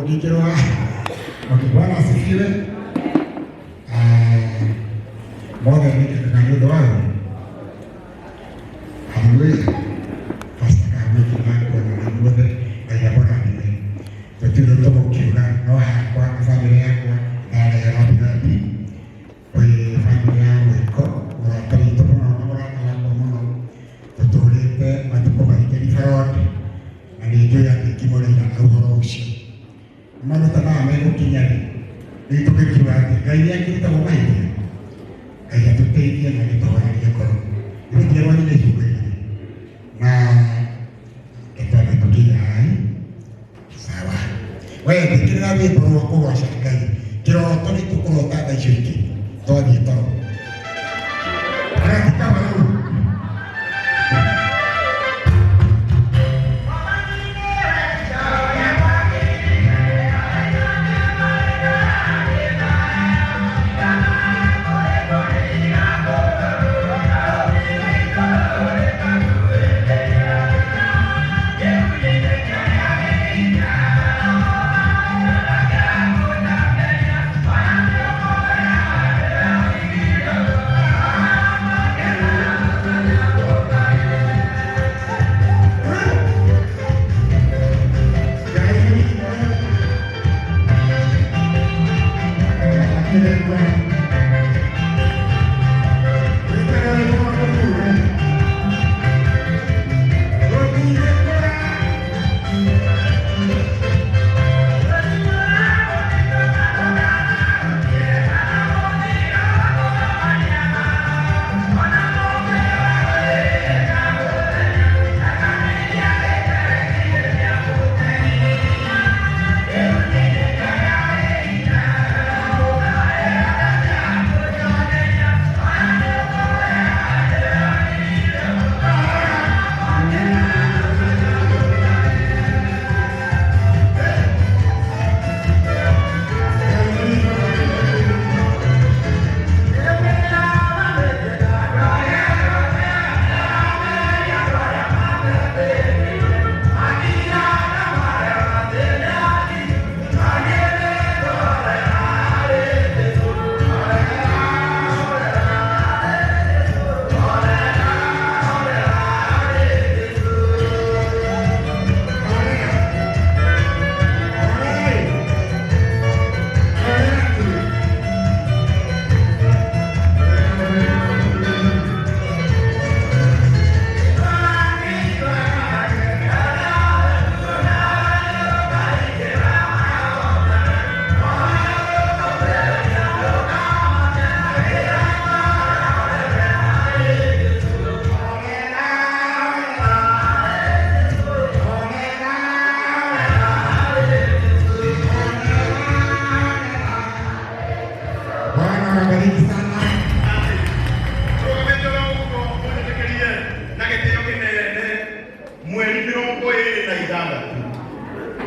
Ukikiroa Bwana asifiwe. Moja ni kikanyo wao. Haleluya. Pastor kama kwa na ngode ya Bwana ni. Tutiro tomo kiuga no kwa familia yako na ya rabi. Kwa familia yako kwa tarito na mora kwa mmono. Tutulete matuko barikeni farodi. Na ndio ya kimole na uhoro ushi. Mwana tana ameko kinyani. Itu kekiwati gaya kita mau main. Gaya tu dia na ditawar dia kau. Ini dia wani le juga. Na kita nak kinyai. Sawa. Wewe fikira wewe bro wako wa shirikani. Kiro toni tu kwa tata shiriki. Toni to. Ana kita malu.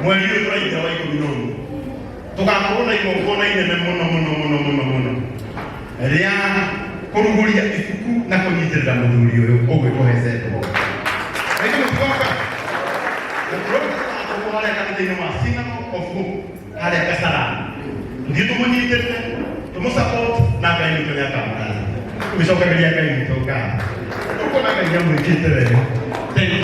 Mweli uyu turaita wa iko binono tugakorona igongona inene muno ria kuruguria ifuku na kunyitirira muthuri uyu ugwitwo Hezekiah aiko mutuka na kuhara kanitha-ini wa Synagogue of Hope haria Kasarani ndi tumunyitirire tumusupport na Ngai witũ nĩakamũrathima tũgĩcokereria Ngai witũ ngatho tũkuona Ngai amwĩkĩte wega thank you.